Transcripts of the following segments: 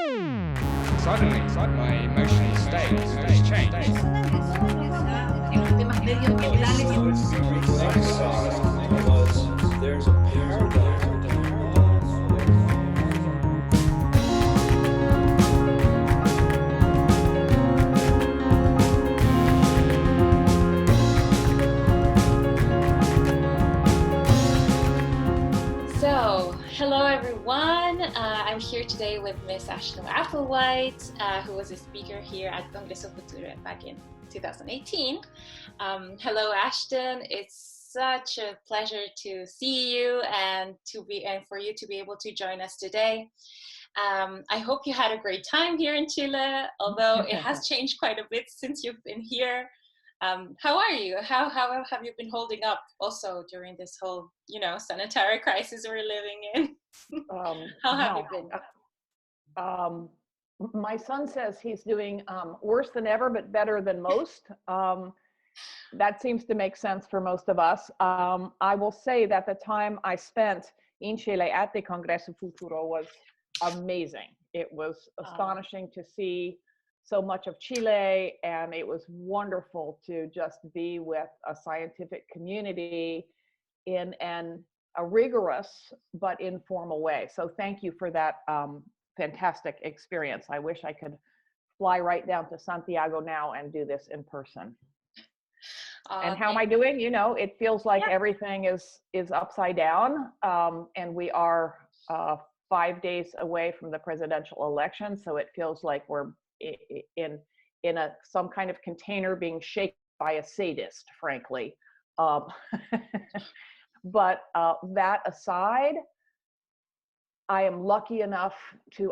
Suddenly, my emotional state has changed. There's a paradox. So, hello everyone. I'm here today with Miss Ashton Applewhite, who was a speaker here at Congreso Futuro back in 2018. Hello, Ashton. It's such a pleasure to see you and for you to be able to join us today. I hope you had a great time here in Chile, although it has changed quite a bit since you've been here. How are you? How have you been holding up also during this whole, sanitary crisis we're living in? How have you been? My son says he's doing worse than ever, but better than most. That seems to make sense for most of us. I will say that the time I spent in Chile at the Congreso Futuro was amazing. It was astonishing to see so much of Chile, and it was wonderful to just be with a scientific community in a rigorous but informal way. So thank you for that fantastic experience. I wish I could fly right down to Santiago now and do this in person. And how am I doing? It feels like everything is upside down, and we are 5 days away from the presidential election. So it feels like we're in some kind of container being shaken by a sadist, frankly. But that aside, I am lucky enough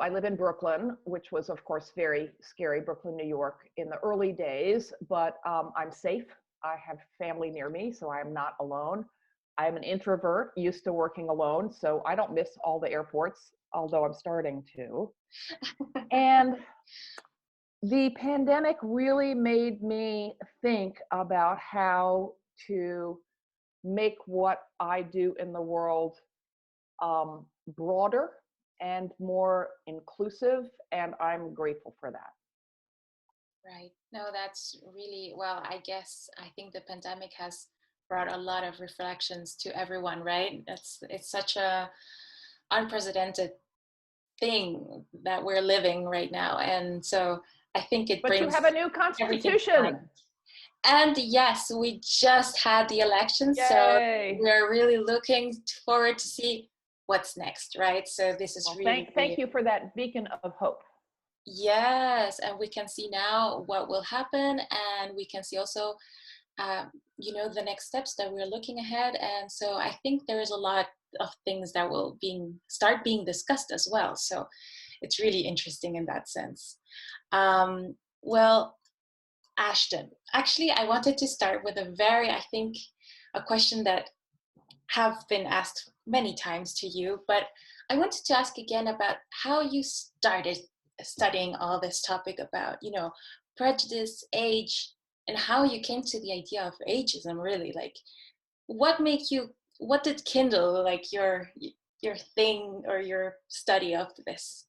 I live in Brooklyn, which was of course very scary, Brooklyn, New York in the early days, but I'm safe. I have family near me, so I am not alone. I'm an introvert, used to working alone, so I don't miss all the airports, although I'm starting to. And the pandemic really made me think about how to make what I do in the world broader and more inclusive, and I'm grateful for that. Right. No, that's really, well, I think the pandemic has brought a lot of reflections to everyone, right? It's such a unprecedented thing that we're living right now. And so I think it brings... But you have a new constitution. And yes, we just had the elections. Yay. So we're really looking forward to see what's next, right? So this is thank you for that beacon of hope. Yes, and we can see now what will happen, and we can see also, the next steps that we're looking ahead. And so I think there is a lot of things that will start being discussed as well. So it's really interesting in that sense. Well, Ashton, actually, I wanted to start with a question that have been asked many times to you, but I wanted to ask again about how you started studying all this topic about, prejudice, age, and how you came to the idea of ageism, really. Like, what did kindle, like, your thing or your study of this?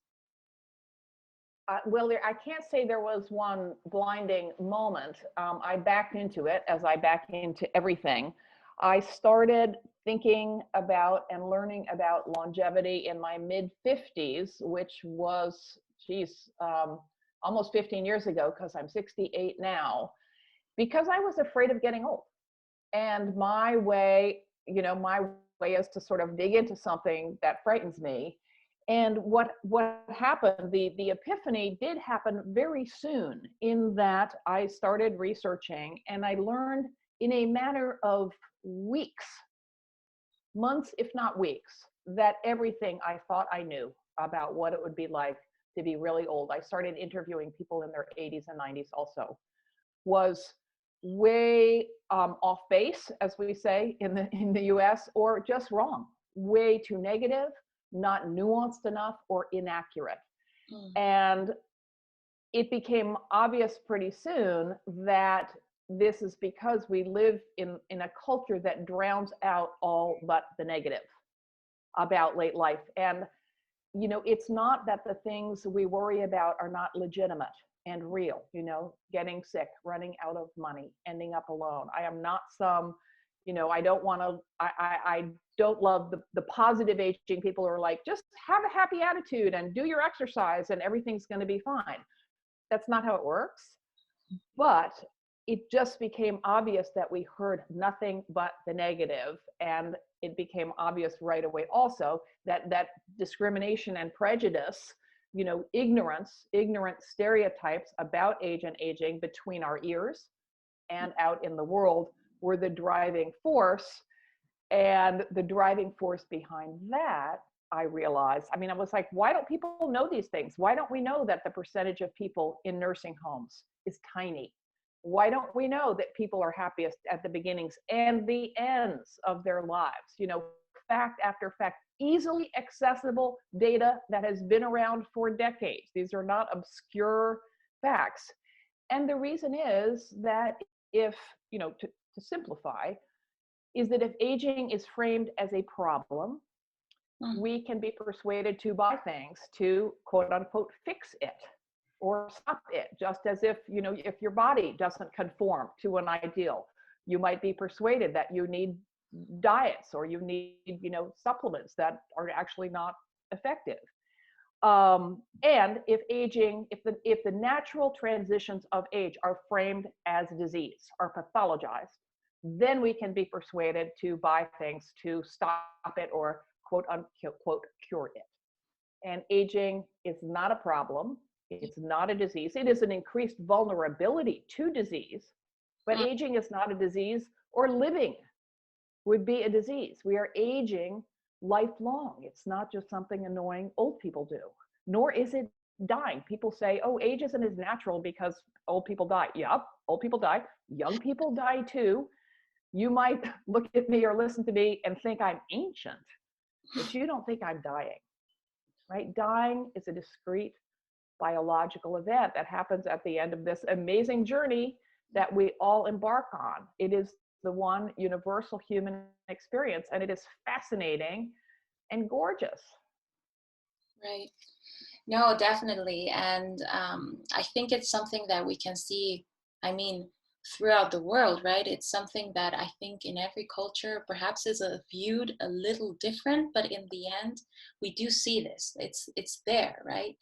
Well, I can't say there was one blinding moment. I backed into it as I back into everything. I started thinking about and learning about longevity in my mid-50s, which was, almost 15 years ago, because I'm 68 now, because I was afraid of getting old. And my way is to sort of dig into something that frightens me. And what happened, the epiphany did happen very soon, in that I started researching and I learned in a matter of weeks, months, if not weeks, that everything I thought I knew about what it would be like to be really old, I started interviewing people in their 80s and 90s also, was way off base, as we say in the US, or just wrong, way too negative, not nuanced enough, or inaccurate. And it became obvious pretty soon that this is because we live in a culture that drowns out all but the negative about late life. And it's not that the things we worry about are not legitimate and real, getting sick, running out of money, ending up alone. I am not some, I don't want to, I don't love the positive aging people who are like, just have a happy attitude and do your exercise and everything's going to be fine. That's not how it works. But it just became obvious that we heard nothing but the negative, and it became obvious right away also that discrimination and prejudice, ignorant stereotypes about age and aging between our ears and out in the world were the driving force. And the driving force behind that, I realized, I was like, why don't people know these things? Why don't we know that the percentage of people in nursing homes is tiny? Why don't we know that people are happiest at the beginnings and the ends of their lives? Fact after fact, easily accessible data that has been around for decades. These are not obscure facts. And the reason is that if, to simplify, is that if aging is framed as a problem, we can be persuaded to buy things to quote unquote fix it or stop it, just as if, if your body doesn't conform to an ideal, you might be persuaded that you need diets or you need, supplements that are actually not effective. And if aging, if the natural transitions of age are framed as disease, are pathologized, then we can be persuaded to buy things to stop it or quote unquote cure it. And aging is not a problem. It's not a disease. It is an increased vulnerability to disease, but aging is not a disease, or living would be a disease. We are aging lifelong. It's not just something annoying old people do, nor is it dying. People say, oh, age isn't as natural because old people die. Yep, old people die. Young people die too. You might look at me or listen to me and think I'm ancient, but you don't think I'm dying, right? Dying is a discrete biological event that happens at the end of this amazing journey that we all embark on. It is the one universal human experience, and it is fascinating and gorgeous. Right. No, definitely. And I think it's something that we can see, throughout the world, right? It's something that I think in every culture perhaps is viewed a little different, but in the end, we do see this. It's there, right?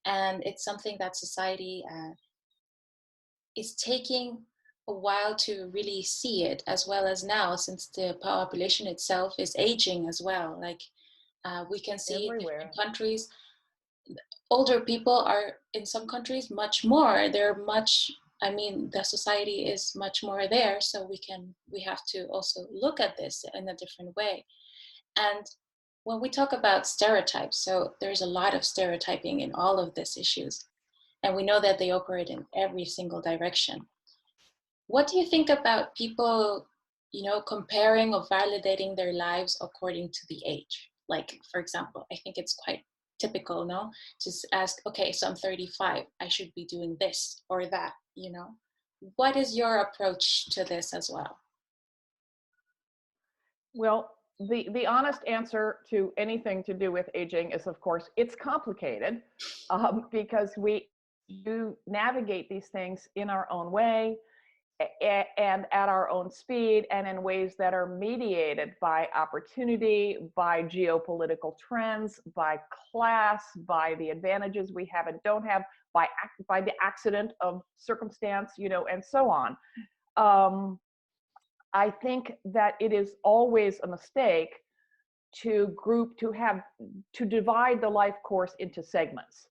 And it's something that society is taking a while to really see it, as well as now, since the population itself is aging as well. Like we can see different countries, older people are in some countries much more. The society is much more there, so we have to also look at this in a different way. And when we talk about stereotypes, so there's a lot of stereotyping in all of these issues, and we know that they operate in every single direction. What do you think about people, comparing or validating their lives according to the age? Like, for example, I think it's quite typical, no? Just ask, okay, so I'm 35, I should be doing this or that, What is your approach to this as well? Well, the honest answer to anything to do with aging is, of course, it's complicated because we do navigate these things in our own way and at our own speed and in ways that are mediated by opportunity, by geopolitical trends, by class, by the advantages we have and don't have, by the accident of circumstance, and so on. I think that it is always a mistake to divide the life course into segments.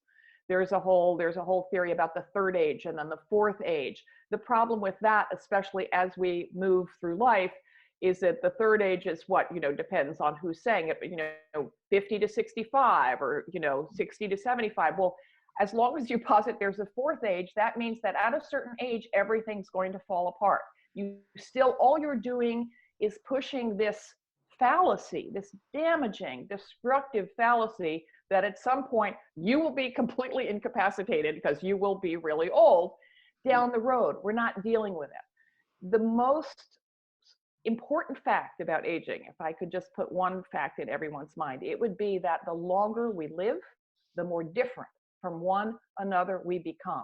There's a whole theory about the third age and then the fourth age. The problem with that, especially as we move through life, is that the third age is what, depends on who's saying it, but 50 to 65 or 60 to 75. Well, as long as you posit there's a fourth age, that means that at a certain age, everything's going to fall apart. All you're doing is pushing this fallacy, this damaging, destructive fallacy that at some point you will be completely incapacitated because you will be really old down the road. We're not dealing with it. The most important fact about aging, if I could just put one fact in everyone's mind, it would be that the longer we live, the more different from one another we become.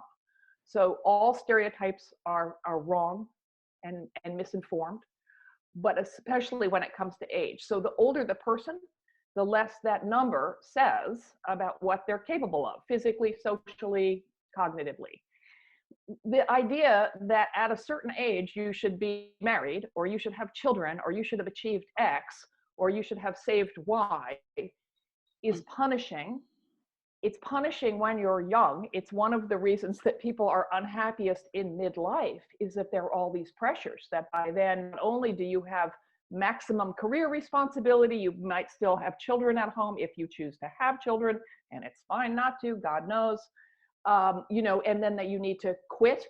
So all stereotypes are wrong and misinformed, but especially when it comes to age. So the older the person, the less that number says about what they're capable of, physically, socially, cognitively. The idea that at a certain age you should be married, or you should have children, or you should have achieved X, or you should have saved Y is punishing. It's punishing when you're young. It's one of the reasons that people are unhappiest in midlife, is that there are all these pressures that by then, not only do you have maximum career responsibility, you might still have children at home if you choose to have children, and it's fine not to, God knows. And then that you need to quit.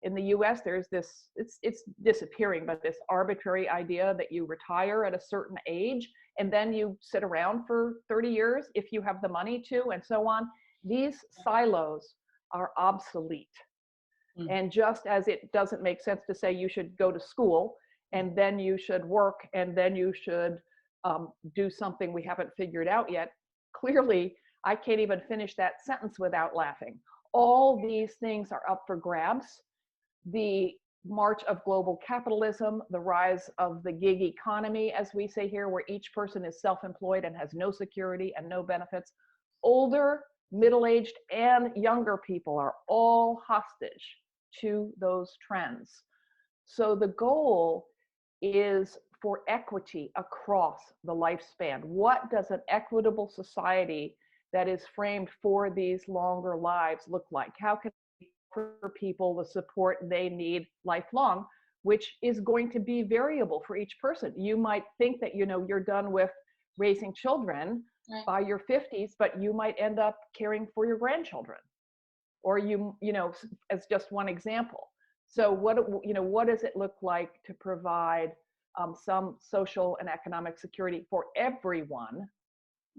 In the US, there's this, it's disappearing, but this arbitrary idea that you retire at a certain age and then you sit around for 30 years if you have the money to, and so on. These silos are obsolete. And just as it doesn't make sense to say you should go to school and then you should work and then you should do something we haven't figured out yet, clearly I can't even finish that sentence without laughing. All these things are up for grabs. The march of global capitalism, the rise of the gig economy, as we say here, where each person is self-employed and has no security and no benefits. Older, middle-aged, and younger people are all hostage to those trends. So the goal is for equity across the lifespan. What does an equitable society that is framed for these longer lives look like? How can we offer people the support they need lifelong, which is going to be variable for each person? You might think that you're done with raising children by your 50s, but you might end up caring for your grandchildren, or as just one example. So what does it look like to provide some social and economic security for everyone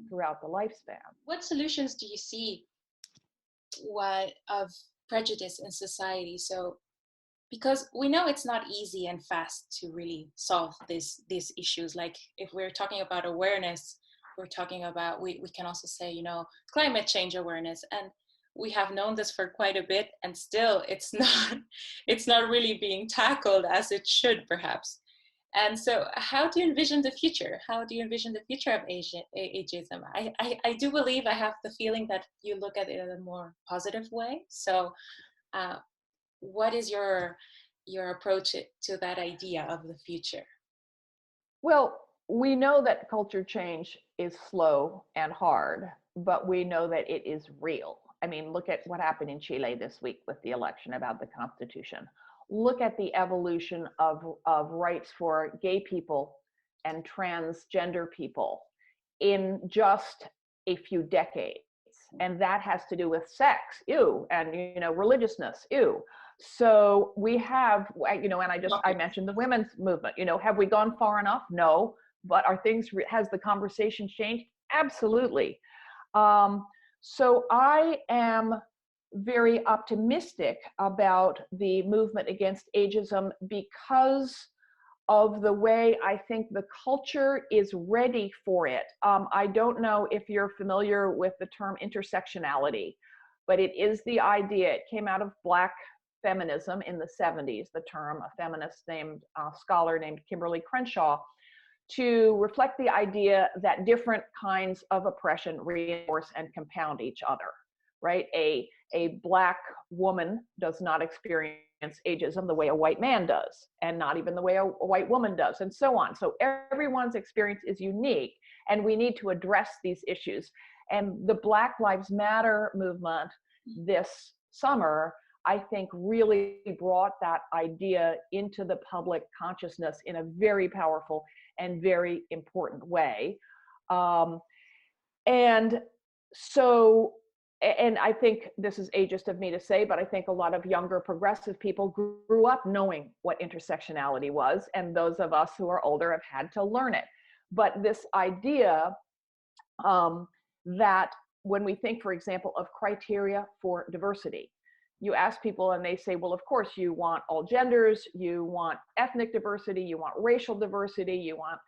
throughout the lifespan? What solutions do you see of prejudice in society? So, because we know it's not easy and fast to really solve these issues. Like if we're talking about awareness, we're talking about, we can also say, climate change awareness. And we have known this for quite a bit, and still it's not really being tackled as it should, perhaps. And so how do you envision the future? How do you envision the future of ageism? I do believe, I have the feeling that you look at it in a more positive way. So what is your approach to that idea of the future? Well, we know that culture change is slow and hard, but we know that it is real. I mean, look at what happened in Chile this week with the election about the Constitution. Look at the evolution of rights for gay people and transgender people in just a few decades. And that has to do with sex, ew, and religiousness, ew. So we have, and I mentioned the women's movement. Have we gone far enough? No. But has the conversation changed? Absolutely. So I am very optimistic about the movement against ageism because of the way I think the culture is ready for it. I don't know if you're familiar with the term intersectionality, but it is the idea, it came out of Black feminism in the 70s, the term, a feminist scholar named Kimberly Crenshaw, to reflect the idea that different kinds of oppression reinforce and compound each other, right? A Black woman does not experience ageism the way a white man does, and not even the way a white woman does, and so on. So everyone's experience is unique, and we need to address these issues. And the Black Lives Matter movement this summer, I think, really brought that idea into the public consciousness in a very powerful and very important way. And I think this is ageist of me to say, but I think a lot of younger progressive people grew up knowing what intersectionality was, and those of us who are older have had to learn it. But this idea that when we think, for example, of criteria for diversity, you ask people and they say, well, of course you want all genders, you want ethnic diversity, you want racial diversity, you want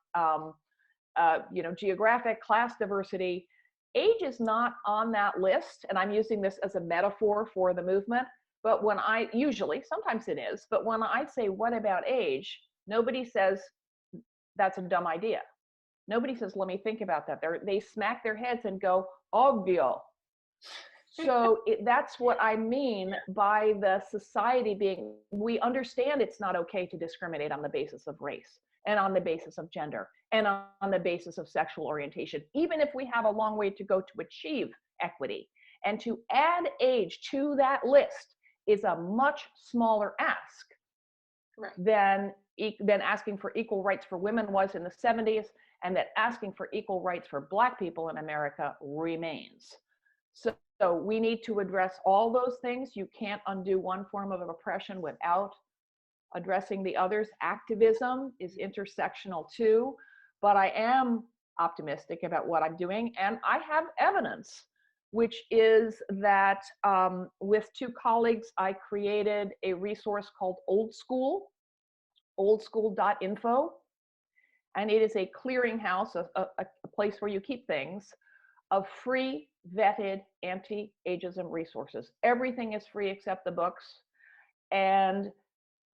geographic class diversity. Age is not on that list, and I'm using this as a metaphor for the movement. But when sometimes it is, but when I say, what about age? Nobody says, that's a dumb idea. Nobody says, let me think about that. They smack their heads and go, obvio. So that's what I mean by the society being, we understand it's not okay to discriminate on the basis of race and on the basis of gender and on the basis of sexual orientation, even if we have a long way to go to achieve equity. And to add age to that list is a much smaller ask than asking for equal rights for women was in the 70s, and that asking for equal rights for Black people in America remains. So we need to address all those things. You can't undo one form of oppression without addressing the others. Activism is intersectional too, but I am optimistic about what I'm doing, and I have evidence, which is that with two colleagues, I created a resource called Old School, oldschool.info, and it is a clearinghouse, a place where you keep things, of free, vetted anti-ageism resources. Everything is free except the books. And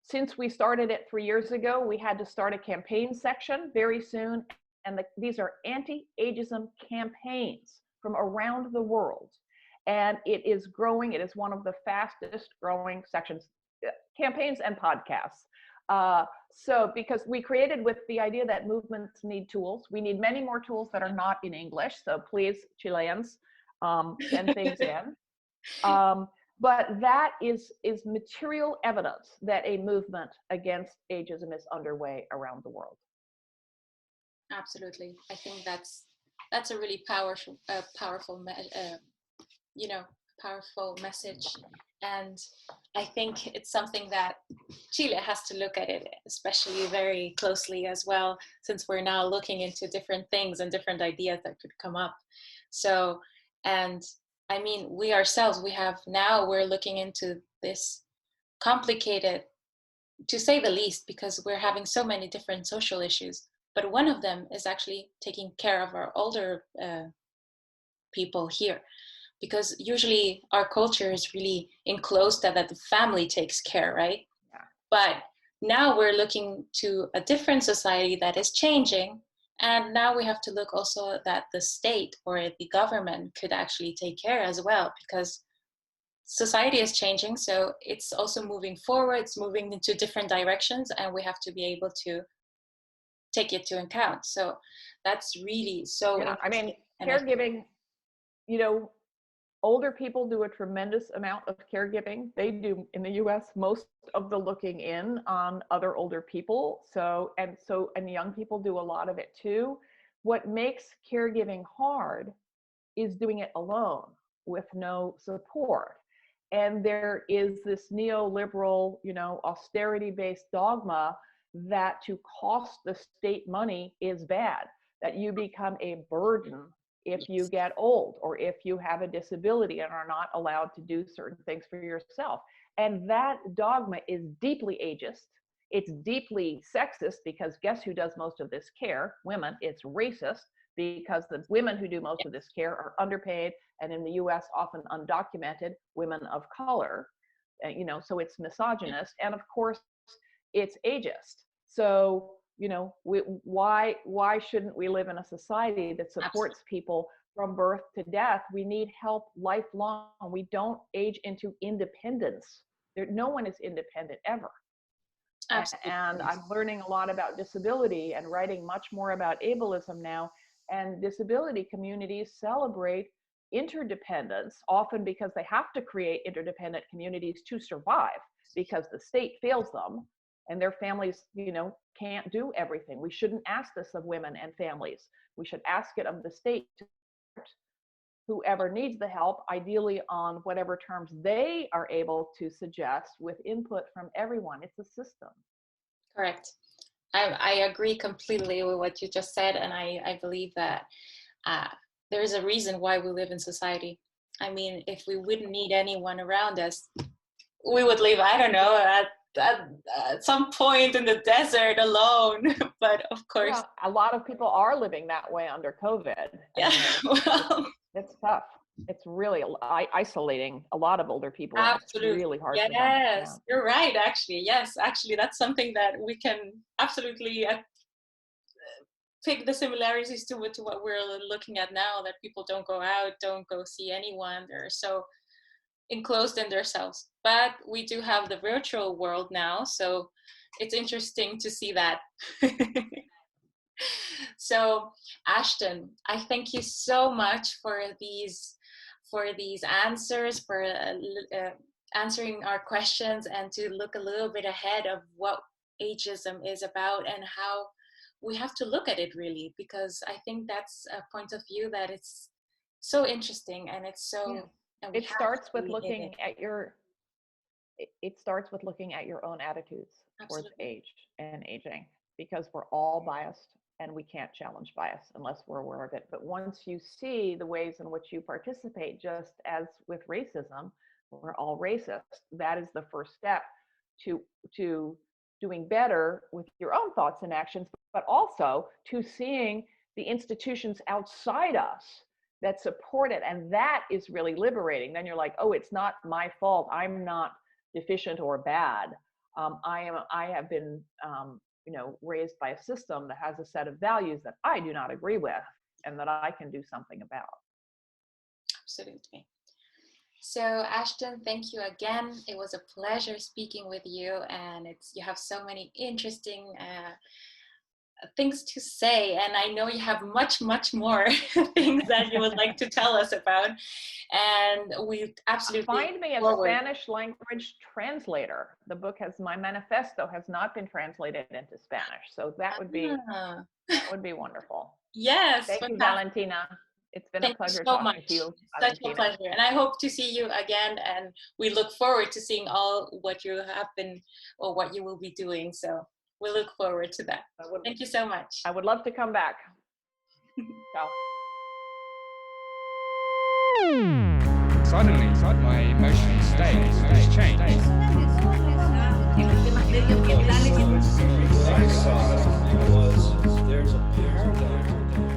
since we started it 3 years ago, we had to start a campaign section very soon. And these are anti-ageism campaigns from around the world. And it is growing. It is one of the fastest growing sections, campaigns and podcasts. So because we created with the idea that movements need tools, we need many more tools that are not in English. So please, Chileans, send things in. But that is material evidence that a movement against ageism is underway around the world. Absolutely. I think that's a really powerful message. And I think it's something that Chile has to look at it, especially very closely as well, since we're now looking into different things and different ideas that could come up. So, and I mean, we're looking into this complicated, to say the least, because we're having so many different social issues. But one of them is actually taking care of our older people here. Because usually our culture is really enclosed that the family takes care, right? Yeah. But now we're looking to a different society that is changing. And now we have to look also that the state or the government could actually take care as well, because society is changing. So it's also moving forward, it's moving into different directions, and we have to be able to take it to account. So that's really so. Yeah, I mean, caregiving, older people do a tremendous amount of caregiving. They do in the US most of the looking in on other older people. And young people do a lot of it too. What makes caregiving hard is doing it alone with no support. And there is this neoliberal, austerity-based dogma that to cost the state money is bad, that you become a burden if you get old or if you have a disability and are not allowed to do certain things for yourself. And that dogma is deeply ageist. It's deeply sexist, because guess who does most of this care? Women. It's racist, because the women who do most of this care are underpaid, and in the US often undocumented women of color. So it's misogynist, and of course it's ageist. So why shouldn't we live in a society that supports people from birth to death? We need help lifelong. We don't age into independence. No one is independent ever. And I'm learning a lot about disability and writing much more about ableism now. And disability communities celebrate interdependence, often because they have to create interdependent communities to survive, because the state fails them. And their families, can't do everything. We shouldn't ask this of women and families. We should ask it of the state to support whoever needs the help, ideally on whatever terms they are able to suggest, with input from everyone. It's a system. Correct. I agree completely with what you just said. And I believe that there is a reason why we live in society. I mean, if we wouldn't need anyone around us, we would live, I don't know, at some point in the desert alone. But of course, well, a lot of people are living that way under COVID. yeah, well, It's tough. It's really isolating a lot of older people. absolutely. It's really hard for them. Yes, you're right, actually. Yes, actually, that's something that we can absolutely pick the similarities to what we're looking at now, that people don't go out, don't go see anyone. They're so enclosed in themselves. But we do have the virtual world now, so it's interesting to see that. So, Ashton, I thank you so much for these answers, for answering our questions, and to look a little bit ahead of what ageism is about and how we have to look at it, really, because I think that's a point of view that it's so interesting, and it's so. Yeah. And we It have starts to with be in looking it. at your. It starts with looking at your own attitudes towards Absolutely. age and aging, because we're all biased and we can't challenge bias unless we're aware of it. But once you see the ways in which you participate, just as with racism, we're all racist. That is the first step to doing better with your own thoughts and actions, but also to seeing the institutions outside us that support it. And that is really liberating. Then you're like, oh, it's not my fault. I'm not deficient or bad. I have been, raised by a system that has a set of values that I do not agree with and that I can do something about. Absolutely. So, Ashton, thank you again. It was a pleasure speaking with you, and you have so many interesting things to say, and I know you have much more things that you would like to tell us about, and we absolutely find me a Spanish language translator. The book my manifesto has not been translated into Spanish, so that would be wonderful. Yes, thank you, Valentina. It's been a pleasure talking to you. Such a pleasure, and I hope to see you again, and we look forward to seeing all what you have been or what you will be doing. So we look forward to that. Thank you so much. I would love to come back. Ciao. Suddenly, my emotional state has changed. What I saw was there's a paradigm